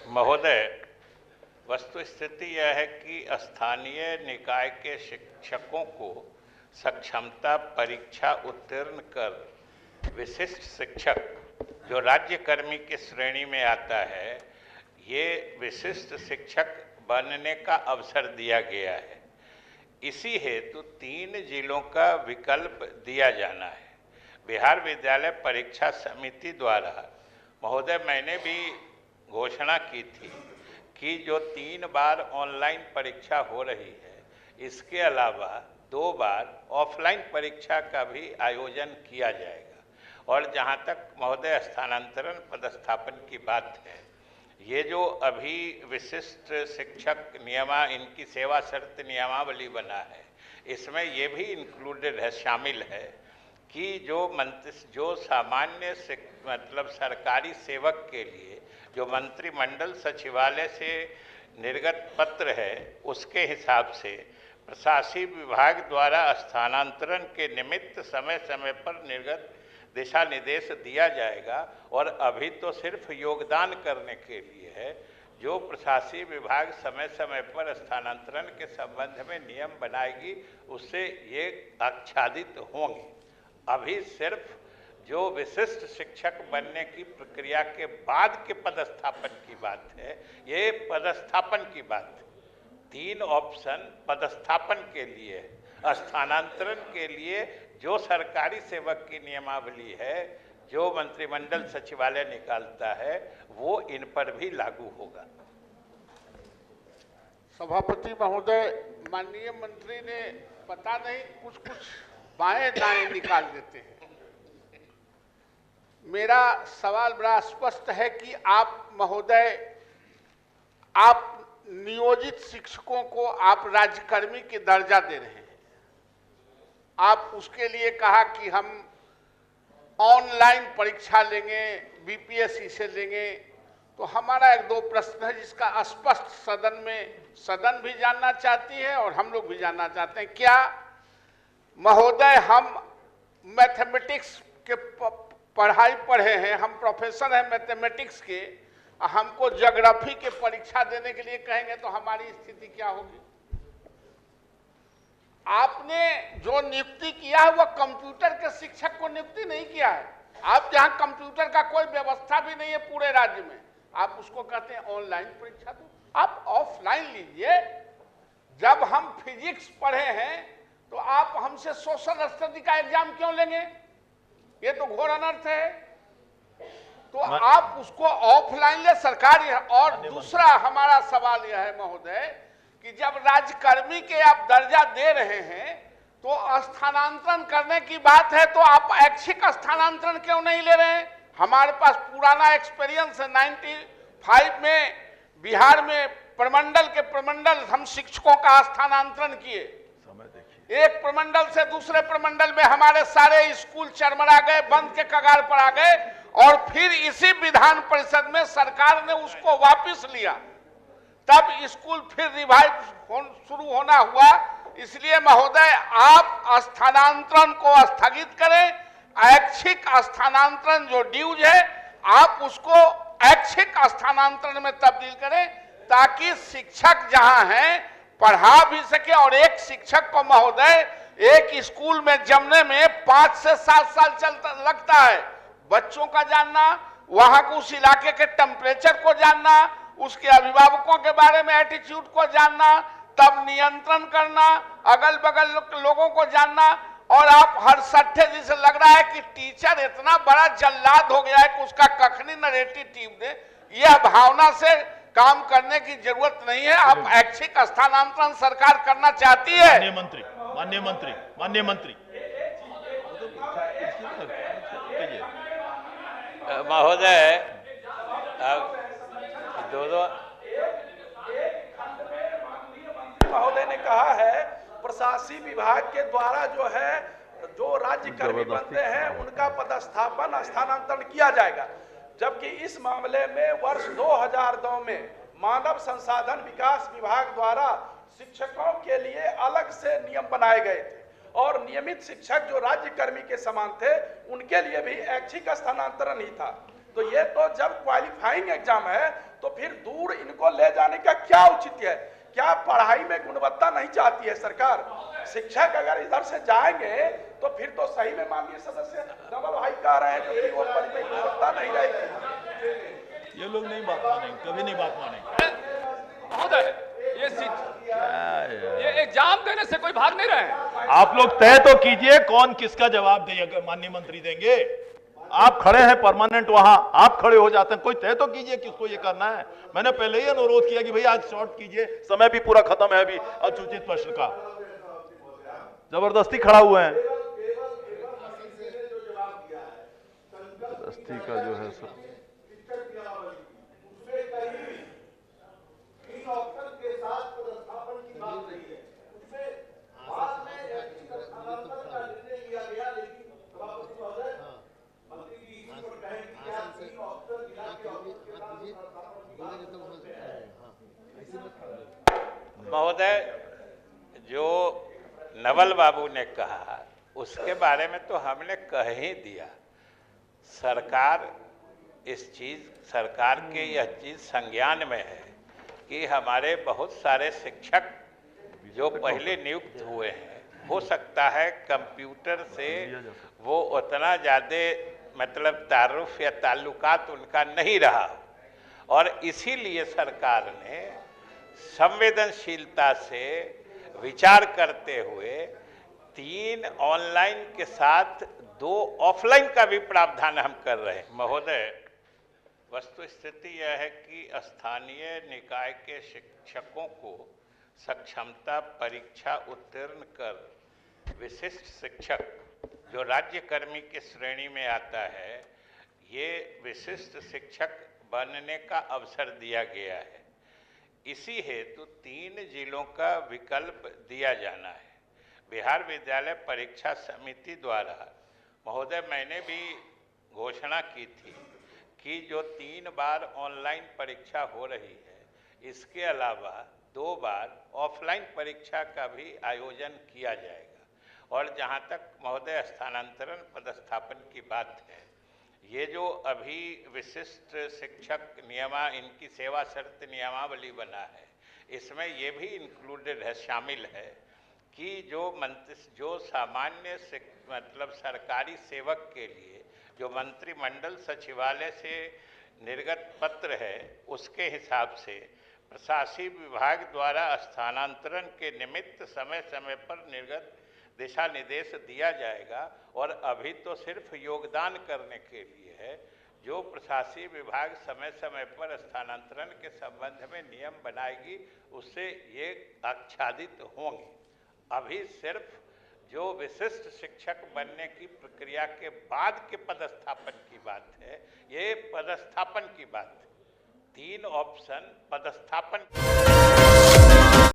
महोदय, वस्तु स्थिति यह है कि स्थानीय निकाय के शिक्षकों को सक्षमता परीक्षा उत्तीर्ण कर विशिष्ट शिक्षक जो राज्यकर्मी की श्रेणी में आता है, ये विशिष्ट शिक्षक बनने का अवसर दिया गया है। इसी हेतु 3 जिलों का विकल्प दिया जाना है। बिहार विद्यालय परीक्षा समिति द्वारा महोदय मैंने भी घोषणा की थी कि जो 3 बार ऑनलाइन परीक्षा हो रही है, इसके अलावा 2 बार ऑफलाइन परीक्षा का भी आयोजन किया जाएगा। और जहां तक महोदय स्थानांतरण पदस्थापन की बात है, ये जो अभी विशिष्ट शिक्षक इनकी सेवा शर्त नियमावली बना है, इसमें ये भी इंक्लूडेड है, शामिल है कि जो सामान्य मतलब सरकारी सेवक के लिए जो मंत्रिमंडल सचिवालय से निर्गत पत्र है, उसके हिसाब से प्रशासकीय विभाग द्वारा स्थानांतरण के निमित्त समय समय पर निर्गत दिशा निर्देश दिया जाएगा। और अभी तो सिर्फ योगदान करने के लिए है। जो प्रशासकीय विभाग समय समय पर स्थानांतरण के संबंध में नियम बनाएगी, उससे ये आच्छादित होंगे। अभी सिर्फ जो विशिष्ट शिक्षक बनने की प्रक्रिया के बाद के पदस्थापन की बात है, ये पदस्थापन की बात है। 3 ऑप्शन पदस्थापन के लिए है। स्थानांतरण के लिए जो सरकारी सेवक की नियमावली है, जो मंत्रिमंडल सचिवालय निकालता है, वो इन पर भी लागू होगा। सभापति महोदय, माननीय मंत्री ने पता नहीं कुछ बाएं दाएं निकाल देते हैं। मेरा सवाल बड़ा स्पष्ट है कि आप महोदय, आप नियोजित शिक्षकों को आप राज्यकर्मी की दर्जा दे रहे हैं। आप उसके लिए कहा कि हम ऑनलाइन परीक्षा लेंगे, बीपीएससी से लेंगे। तो हमारा 1-2 प्रश्न है जिसका स्पष्ट सदन भी जानना चाहती है और हम लोग भी जानना चाहते हैं। क्या महोदय, हम मैथमेटिक्स के पढ़ाई पढ़े हैं, हम प्रोफेसर हैं मैथमेटिक्स के, हमको ज्योग्राफी के परीक्षा देने के लिए कहेंगे तो हमारी स्थिति क्या होगी? आपने जो नियुक्ति किया है वो कंप्यूटर के शिक्षक को नियुक्ति नहीं किया है। आप जहां कंप्यूटर का कोई व्यवस्था भी नहीं है पूरे राज्य में, आप उसको कहते हैं ऑनलाइन परीक्षा दो। आप ऑफलाइन लीजिए। जब हम फिजिक्स पढ़े हैं तो आप हमसे सोशल स्टडी का एग्जाम क्यों लेंगे? ये तो घोर अनर्थ है। तो आप उसको ऑफलाइन ले, सरकारी। और दूसरा हमारा सवाल यह है महोदय कि जब राज्यकर्मी के आप दर्जा दे रहे हैं तो स्थानांतरण करने की बात है, तो आप ऐच्छिक स्थानांतरण क्यों नहीं ले रहे हैं? हमारे पास पुराना एक्सपीरियंस है। 95 में बिहार में प्रमंडल हम शिक्षकों का स्थानांतरण किए। एक प्रमंडल से दूसरे प्रमंडल में हमारे सारे स्कूल चरमरा गए, बंद के कगार पर आ गए। और फिर इसी विधान परिषद में सरकार ने उसको वापस लिया, तब स्कूल फिर रिवाइव शुरू होना हुआ। इसलिए महोदय, आप स्थानांतरण को स्थगित करें। ऐच्छिक स्थानांतरण जो ड्यूज है, आप उसको ऐच्छिक स्थानांतरण में तब्दील करें, ताकि शिक्षक जहां हैं पढ़ा भी सके। और एक शिक्षक को महोदय एक स्कूल में जमने में 5 से 7 साल लगता है। बच्चों का जानना, वहां को उस इलाके के टेम्परेचर को जानना, उसके अभिभावकों के बारे में एटीट्यूड को जानना, तब नियंत्रण करना, अगल बगल लोगों को जानना। और आप हर सट्टे जिसे लग रहा है कि टीचर इतना बड़ा जल्लाद हो गया है कि उसका कखनी नरेटिव दे, यह भावना से काम करने की जरूरत नहीं है। आप ऐच्छिक स्थानांतरण सरकार करना चाहती है। माननीय मंत्री महोदय, महोदय ने कहा है प्रशासकीय विभाग के द्वारा जो राज्यकर्मी बनते हैं उनका पदस्थापन स्थानांतरण किया जाएगा। जबकि इस मामले में वर्ष 2002 में मानव संसाधन विकास विभाग द्वारा शिक्षकों के लिए अलग से नियम बनाए गए थे और नियमित शिक्षक जो राज्यकर्मी के समान थे उनके लिए भी ऐच्छिक स्थानांतरण ही था। तो ये तो जब क्वालिफाइंग एग्जाम है तो फिर दूर इनको ले जाने का क्या औचित्य है? क्या पढ़ाई में गुणवत्ता नहीं चाहती है सरकार? शिक्षक अगर इधर से जाएंगे तो फिर तो सही में माननीय सदस्य नवल भाई कह रहे हैं कि फिर वो पढ़ाई में गुणवत्ता नहीं रहेगी। ये लोग नहीं बात मानेंगे, कभी नहीं बात मानेंगे। महोदय, ये एग्जाम देने से कोई भाग नहीं रहे हैं। आप लोग तय तो कीजिए कौन किसका जवाब देगा, माननीय मंत्री देंगे। आप खड़े हैं परमानेंट वहां, आप खड़े हो जाते हैं, कोई तय तो कीजिए किसको ये करना है। मैंने पहले ही अनुरोध किया कि भाई आज शॉर्ट कीजिए, समय भी पूरा खत्म है अभी असूचित प्रश्न का। जबरदस्ती खड़ा हुए हैं, जबरदस्ती का जो है सब महोदय, जो नवल बाबू ने कहा उसके बारे में तो हमने कह ही दिया। सरकार के यह चीज संज्ञान में है कि हमारे बहुत सारे शिक्षक जो पहले नियुक्त हुए हैं, हो सकता है कंप्यूटर से वो उतना ज़्यादा मतलब तारुफ या ताल्लुकात उनका नहीं रहा हो, और इसीलिए सरकार ने संवेदनशीलता से विचार करते हुए 3 ऑनलाइन के साथ 2 ऑफलाइन का भी प्रावधान हम कर रहे हैं। महोदय, वस्तु स्थिति यह है कि स्थानीय निकाय के शिक्षकों को सक्षमता परीक्षा उत्तीर्ण कर विशिष्ट शिक्षक जो राज्यकर्मी की श्रेणी में आता है, ये विशिष्ट शिक्षक बनने का अवसर दिया गया है। इसी हेतु 3 जिलों का विकल्प दिया जाना है। बिहार विद्यालय परीक्षा समिति द्वारा महोदय मैंने भी घोषणा की थी कि जो 3 बार ऑनलाइन परीक्षा हो रही है, इसके अलावा 2 बार ऑफलाइन परीक्षा का भी आयोजन किया जाएगा। और जहां तक महोदय स्थानांतरण पदस्थापन की बात है, ये जो अभी विशिष्ट शिक्षक इनकी सेवा शर्त नियमावली बना है, इसमें ये भी इंक्लूडेड है, शामिल है कि जो सामान्य मतलब सरकारी सेवक के लिए जो मंत्रिमंडल सचिवालय से निर्गत पत्र है, उसके हिसाब से प्रशासनिक विभाग द्वारा स्थानांतरण के निमित्त समय समय पर निर्गत दिशा निर्देश दिया जाएगा। और अभी तो सिर्फ योगदान करने के लिए है। जो प्रशासनिक विभाग समय समय पर स्थानांतरण के संबंध में नियम बनाएगी, उससे ये आच्छादित होंगे। अभी सिर्फ जो विशिष्ट शिक्षक बनने की प्रक्रिया के बाद के पदस्थापन की बात है, ये पदस्थापन की बात है। 3 ऑप्शन पदस्थापन